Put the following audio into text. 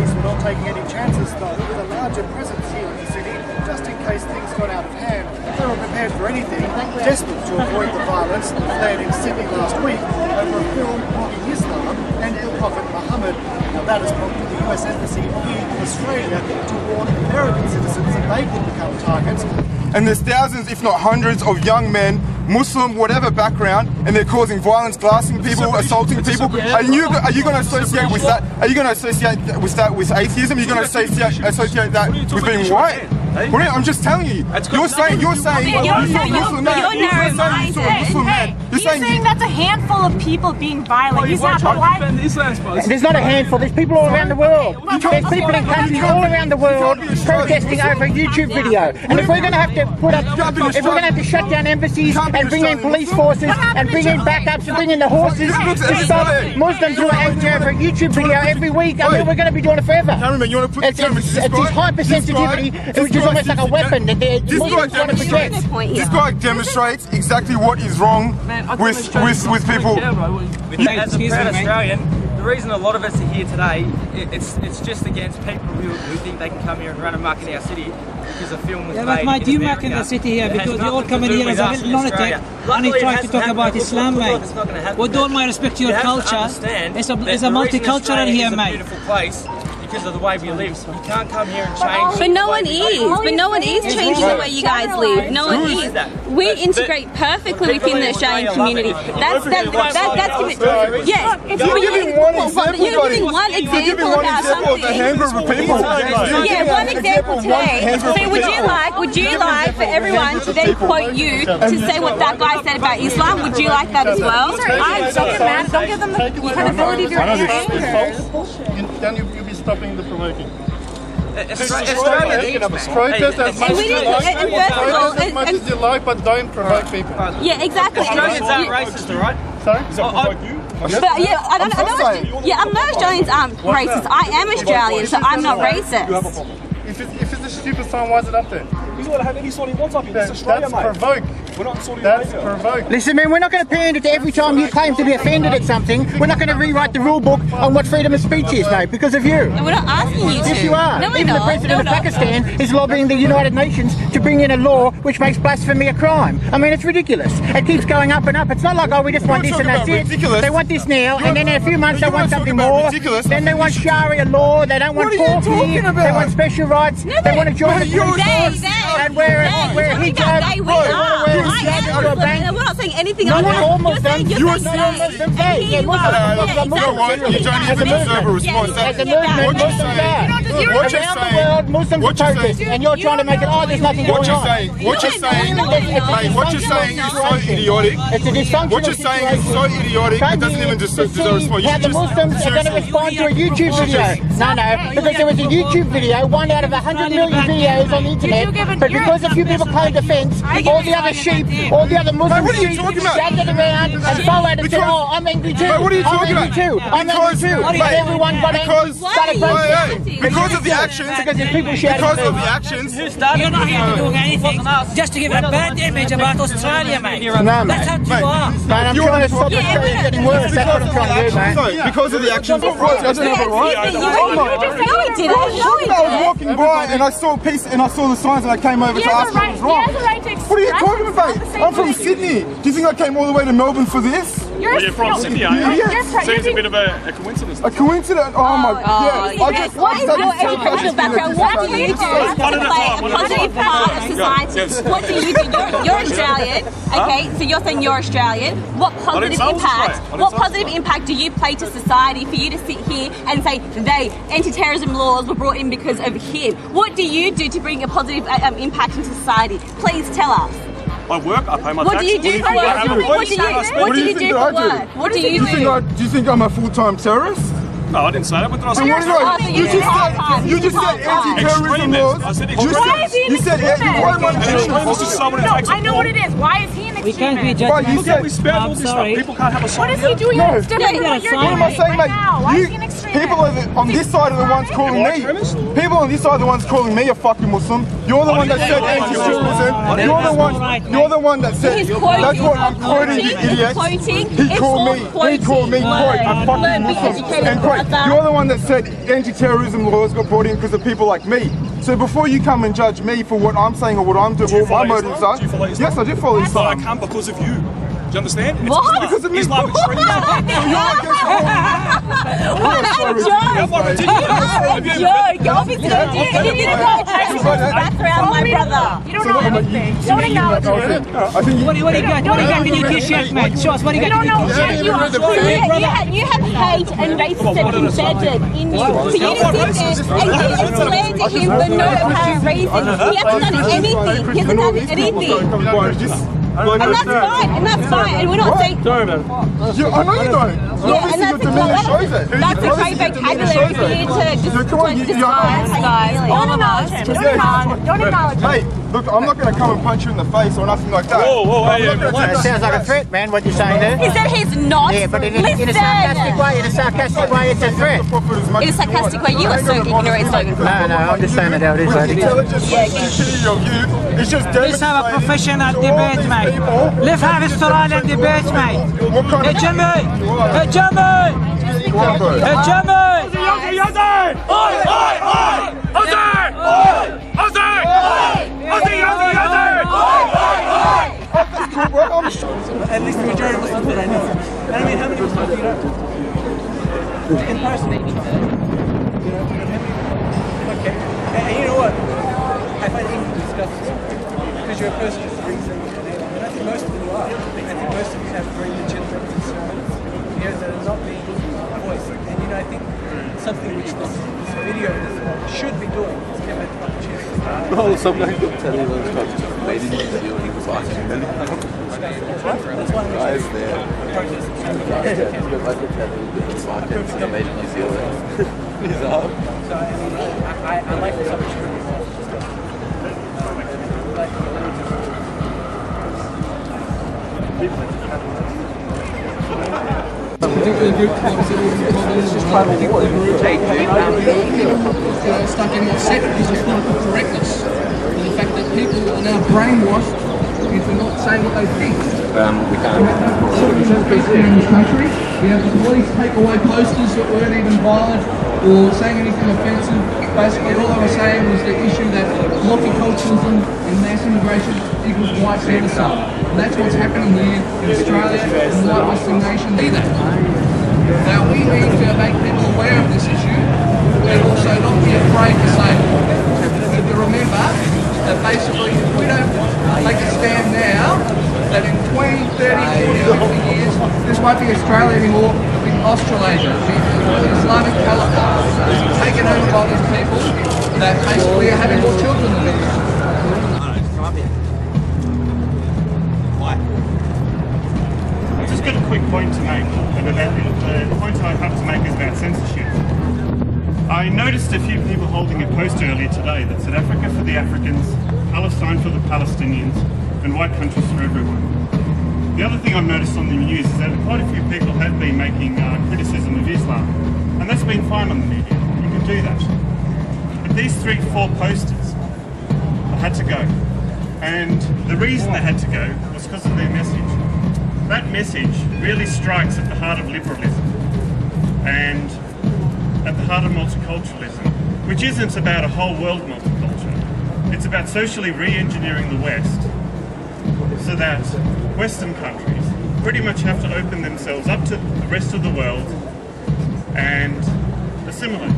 We're not taking any chances though, with a larger presence here in the city, just in case things got out of hand. They were prepared for anything, desperate to avoid the violence that flared in Sydney last week over a film mocking Islam and the Prophet Muhammad. Now that has prompted the US Embassy here in Australia to warn American citizens that they could become targets. And there's thousands, if not hundreds, of young men, Muslim, whatever background, and they're causing violence, glassing people, assaulting people. Are you going to associate with that? Are you going to associate that with atheism? Are you going to associate that with being white? I'm just telling you. You're saying you're saying Muslim man. You're saying that's a handful of people being violent. He's not white. There's not a handful. There's people all around the world. There's people in countries all around the world protesting over a YouTube video. And if we're going to have to put up, if we're going to have to shut down embassies and bring in police forces and bring in backups and bring in the horses to stop Muslims who are out there for a YouTube video every week, I mean, we're going to be doing it forever. It's this hypersensitivity, which is almost like a weapon that Muslims want to project. This guy demonstrates exactly what is wrong with people. As a proud Australian, the reason a lot of us are here today, it's just against people who think they can come here and run amok in our city because a film was made. But mate, you muck in the city here because you all come in here as a lunatic and you try to talk about Islam, mate. With all my respect to your culture, it's a multicultural here, mate. Because of the way we live. You can't come here and change. But no one is. But no one is changing the way you guys live. No one is. We integrate perfectly within the Australian community. That's yes. You're giving one example about something. Yeah, one example today. So would you like for everyone to then quote you to say what that guy said about Islam? Would you like that as well? Don't get mad. Don't give them the credibility of your anger. Then you'll be stopping the provoking. Australia protest as much as you like, but don't provoke people. Yeah, exactly. Australians aren't racist, alright? Sorry? Does that provoke you? I know Australians aren't racist. I am Australian, so I'm not racist. If it's a stupid sign, why is it up there? He's going to have any sign he wants up here. That's Australia, mate. Provoke. We're not sorting That's provoke. Listen, man, we're not going to pander to every time you claim to be offended at something. We're not going to rewrite the rule book on what freedom of speech is, mate, because of you. No, we're not asking you to. Yes, you are. No, Even the President of Pakistan is lobbying the United Nations to bring in a law which makes blasphemy a crime. I mean, it's ridiculous. It keeps going up and up. It's not like, oh, we just want this and that's it. They want this now, and then in a few months they want something more. Then they want Sharia law. They don't want pork here. They want special rights. They want to join the police force and wear hijab. We're not saying anything Not like that. all Muslims. You are saying Muslims. As a movement, Muslims are. Around the world, Muslims are protesting, and you're trying to make it, oh, there's nothing going on. What you're saying is so idiotic. It's a dysfunctional What you're saying is so idiotic, it doesn't even deserve a response. How the Muslims are going to respond to a YouTube video. No, because there was a YouTube video, one out of 100 million videos on the internet, but because a few people claimed offence, all the other sheep, all the other Muslim sheep gathered around and followed and said, oh, I'm angry too. What are you talking about? I'm angry too. Everyone got angry. Because of the actions. Because there's people shouting. Because of the actions. You're not here to do anything. Just to give a bad image about Australia, mate. No, mate. That's how you are. Man, I'm trying to stop Australia getting worse. That's what I'm trying to do, mate. Because of the actions of right. Doesn't have it right. No, he didn't. I was walking by and I saw peace and I saw the signs and I came over to ask what was wrong. What are you talking about? I'm from Sydney. Do you think I came all the way to Melbourne for this? You're from Sydney, aren't you? Yes. Seems a bit of a coincidence. A coincidence? Oh my God. What is your educational background? What do you do to play a positive part of society? What do you do? You're Australian, okay? So you're saying you're Australian. What positive impact do you play to society for you to sit here and say anti-terrorism laws were brought in because of him? What do you do to bring a positive impact into society? Please tell us. I work, I pay my taxes. What do you do for work? What do you do for work? What do you do? Do you think I'm a full-time terrorist? No, I didn't say that. What did I say? You You just said anti-terrorism laws. I said Why is he an You said extremist? someone who No, takes I know what it is. Why is he an We can't be extremist? judgmental. You said we spend all this stuff. People can't have a What is he doing No. that's different than what you're What doing What am I saying, right mate? now? Why is he an extremist? People on this side are the ones calling me. People on this side are the ones calling me a fucking Muslim. You're the one that said anti-terrorism. You're the one that said. He's quoting. That's what I'm quoting, you idiot. He called me, quote, a fucking Muslim. And quote, you're the one that said anti-terrorism laws got brought in because of people like me. So before you come and judge me for what I'm saying or what I'm doing, what my motives are. Yes, I do follow But I Islam. come because of you. Do you understand? It's What? Because of me. Islamic extremism. What a joke! What a joke! Obviously, you didn't go that's around my brother. You don't know anything. Don't acknowledge it. What do you got? What do you got? Can you kiss shit, mate? Show us what do you got? You don't know shit. You have hate and racism embedded in you. For you to sit there and slander him for no apparent reason. He hasn't done anything. He hasn't done anything. And that's fine, and we're not saying... Sorry about it. I know you don't. Yeah, and that's a great vocabulary for you to disguise, guys. All of us. Don't acknowledge Hey, look, I'm not going to come and punch you in the face or nothing like that. It sounds like a threat, man, what you're saying there. He said he's not. Yeah, but in a sarcastic way, it's a threat. In a sarcastic way, you are so ignorant, so... No, I'm just saying it how it is, lady. It's just Let's have a professional debate, mate. Let's have Australian debate, mate. Hey, Jimmy! Hey, Jimmy! Hey, Jimmy! At least the majority of Muslims that I know. And I mean, how many Muslims do you know? In person. Okay. And you know what? I find it easy to discuss this because you're a person who brings things to the table. And I think most of you are. I think most of you have very legitimate concerns, that are not being voiced. And I think something which this video should be doing is give it the opportunity. No, some guy kept telling us to made it easy when he was watching. That's one guy is there. He made it easier. So I like this opportunity. Stuck in what's said because of political correctness and the fact that people are now brainwashed into not saying what they think. We can't. In this country, we have the police take away posters that weren't even violent or saying anything offensive. Basically, all they were saying was the issue that multiculturalism and mass immigration equals white genocide. And that's what's happening here in Australia and white Western nations either. Now we need to make people aware of this issue and also not be afraid to say it. And to remember that basically if we don't take a stand now, that in 20, 30, 40, 50 years, this won't be Australia anymore, it'll be Australasia. The Islamic Caliphate is taken over by these people that basically are having more children than us. I've just got a quick point to make, and the point I have to make is about censorship. I noticed a few people holding a poster earlier today that said Africa for the Africans, Palestine for the Palestinians, and white countries for everyone. The other thing I've noticed on the news is that quite a few people have been making criticism of Islam, and that's been fine on the media. You can do that. But these 3-4 posters had to go. And the reason they had to go was because of their message. That message really strikes at the heart of liberalism and at the heart of multiculturalism, which isn't about a whole world multiculture. It's about socially re-engineering the West so that Western countries pretty much have to open themselves up to the rest of the world and assimilate.